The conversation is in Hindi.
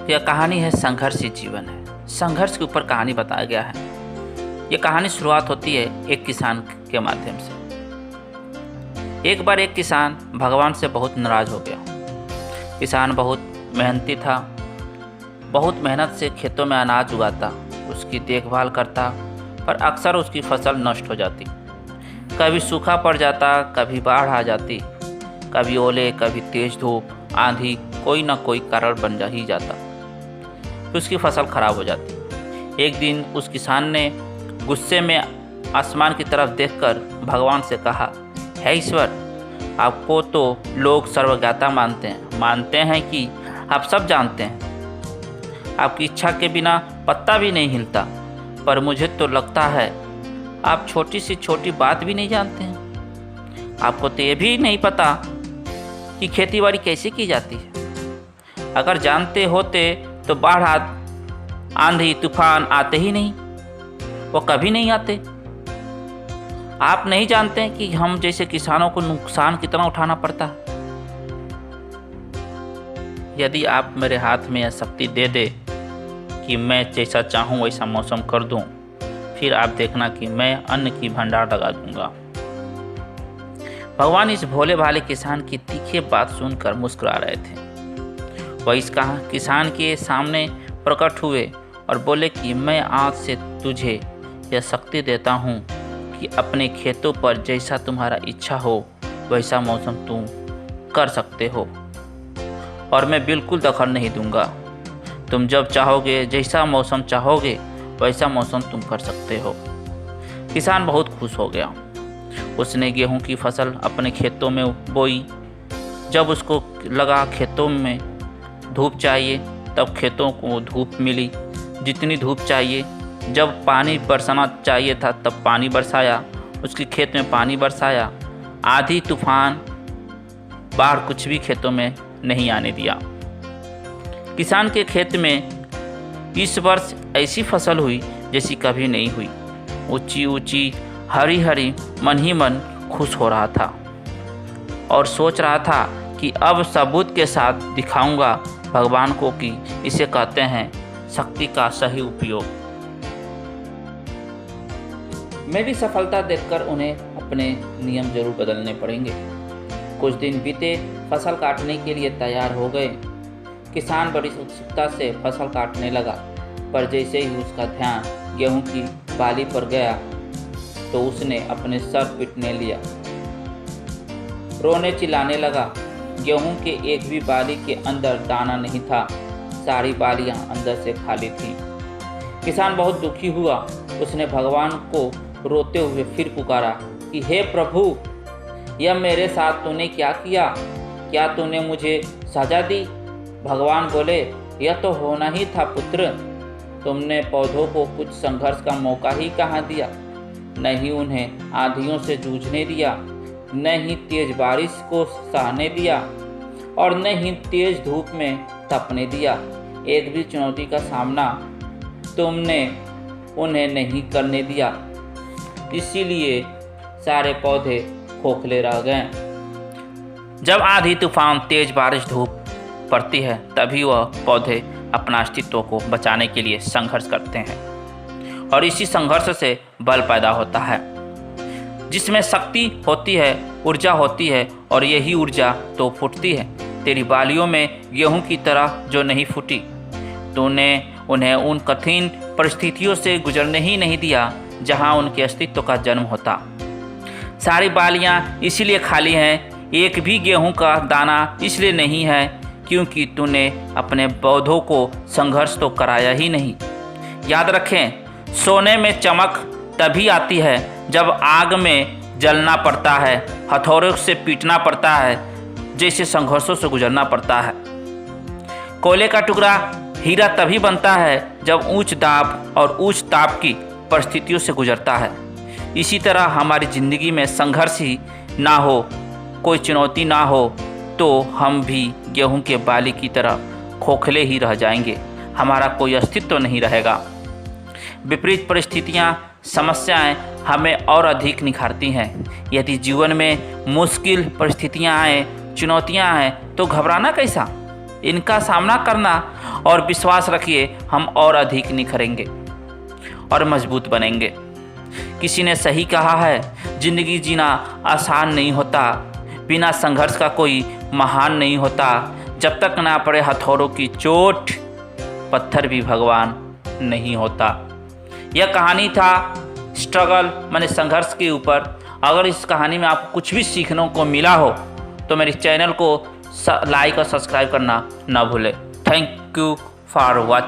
यह कहानी है संघर्ष ही जीवन है। संघर्ष के ऊपर कहानी बताया गया है। यह कहानी शुरुआत होती है एक किसान के माध्यम से। एक बार एक किसान भगवान से बहुत नाराज हो गया। किसान बहुत मेहनती था, बहुत मेहनत से खेतों में अनाज उगाता, उसकी देखभाल करता, पर अक्सर उसकी फसल नष्ट हो जाती। कभी सूखा पड़ जाता, कभी बाढ़ आ जाती, कभी ओले, कभी तेज धूप, आंधी, कोई ना कोई कारण बन जा ही जाता, फिर उसकी फसल खराब हो जाती। एक दिन उस किसान ने गुस्से में आसमान की तरफ देखकर भगवान से कहा, हे ईश्वर, आपको तो लोग सर्वज्ञाता मानते हैं कि आप सब जानते हैं। आपकी इच्छा के बिना पत्ता भी नहीं हिलता, पर मुझे तो लगता है आप छोटी सी छोटी बात भी नहीं जानते हैं। आपको तो ये भी नहीं पता कि खेतीबाड़ी कैसे की जाती है। अगर जानते होते तो बाढ़ आंधी तूफान आते ही नहीं, वो कभी नहीं आते। आप नहीं जानते कि हम जैसे किसानों को नुकसान कितना उठाना पड़ता है। यदि आप मेरे हाथ में यह शक्ति दे दे कि मैं जैसा चाहूँ वैसा मौसम कर दूँ, फिर आप देखना कि मैं अन्न की भंडार लगा दूंगा। भगवान इस भोले भाले किसान की तीखी बात सुनकर मुस्कुरा रहे थे। वह इस किसान के सामने प्रकट हुए और बोले कि मैं आज से तुझे यह शक्ति देता हूँ कि अपने खेतों पर जैसा तुम्हारा इच्छा हो वैसा मौसम तुम कर सकते हो, और मैं बिल्कुल दखल नहीं दूंगा। तुम जब चाहोगे, जैसा मौसम चाहोगे वैसा मौसम तुम कर सकते हो। किसान बहुत खुश हो गया। उसने गेहूं की फसल अपने खेतों में बोई। जब उसको लगा खेतों में धूप चाहिए, तब खेतों को धूप मिली जितनी धूप चाहिए। जब पानी बरसाना चाहिए था, तब पानी बरसाया, उसके खेत में पानी बरसाया। आंधी तूफान बाढ़ कुछ भी खेतों में नहीं आने दिया। किसान के खेत में इस वर्ष ऐसी फसल हुई जैसी कभी नहीं हुई। ऊंची ऊंची हरी हरी, मन ही मन खुश हो रहा था और सोच रहा था कि अब सबूत के साथ दिखाऊंगा भगवान को कि इसे कहते हैं शक्ति का सही उपयोग। मैं भी सफलता देखकर उन्हें अपने नियम जरूर बदलने पड़ेंगे। कुछ दिन बीते, फसल काटने के लिए तैयार हो गए। किसान बड़ी उत्सुकता से फसल काटने लगा, पर जैसे ही उसका ध्यान गेहूं की बाली पर गया तो उसने अपने सर पीटने लिया, रोने चिल्लाने लगा। गेहूं के एक भी बाली के अंदर दाना नहीं था, सारी बालियां अंदर से खाली थीं। किसान बहुत दुखी हुआ। उसने भगवान को रोते हुए फिर पुकारा कि हे प्रभु, यह मेरे साथ तूने क्या किया? क्या तूने मुझे सजा दी? भगवान बोले, यह तो होना ही था पुत्र। तुमने पौधों को कुछ संघर्ष का मौका ही कहाँ दिया। नहीं उन्हें आंधियों से जूझने दिया, न ही तेज बारिश को सहने दिया, और न ही तेज धूप में तपने दिया। एक भी चुनौती का सामना तुमने उन्हें नहीं करने दिया। इसीलिए सारे पौधे खोखले रह गए। जब आंधी तूफान, तेज बारिश, धूप पड़ती है, तभी वह पौधे अपना अस्तित्व को बचाने के लिए संघर्ष करते हैं, और इसी संघर्ष से बल पैदा होता है। जिसमें शक्ति होती है, ऊर्जा होती है, और यही ऊर्जा तो फूटती है। तेरी बालियों में गेहूं की तरह जो नहीं फूटी। तूने उन्हें उन कठिन परिस्थितियों से गुजरने ही नहीं दिया जहां उनके अस्तित्व का जन्म होता। सारी बालियां इसीलिए खाली हैं, एक भी गेहूं का दाना इसलिए नहीं है क्योंकि तूने अपने पौधों को संघर्ष तो कराया ही नहीं। याद रखें, सोने में चमक तभी आती है जब आग में जलना पड़ता है, हथौड़ों से पीटना पड़ता है, जैसे संघर्षों से गुजरना पड़ता है। कोयले का टुकड़ा हीरा तभी बनता है जब उच्च दाब और उच्च ताप की परिस्थितियों से गुजरता है। इसी तरह हमारी ज़िंदगी में संघर्ष ही ना हो, कोई चुनौती ना हो, तो हम भी गेहूं के बाली की तरह खोखले ही रह जाएंगे। हमारा कोई अस्तित्व नहीं रहेगा। विपरीत परिस्थितियां, समस्याएं हमें और अधिक निखारती हैं। यदि जीवन में मुश्किल परिस्थितियां आए, चुनौतियां आए, तो घबराना कैसा? इनका सामना करना और विश्वास रखिए हम और अधिक निखरेंगे और मजबूत बनेंगे। किसी ने सही कहा है, जिंदगी जीना आसान नहीं होता, बिना संघर्ष का कोई महान नहीं होता। जब तक ना पड़े हथौड़ों की चोट, पत्थर भी भगवान नहीं होता। यह कहानी था स्ट्रगल माने संघर्ष के ऊपर। अगर इस कहानी में आपको कुछ भी सीखने को मिला हो तो मेरे चैनल को लाइक और सब्सक्राइब करना ना भूलें। Thank you for watching.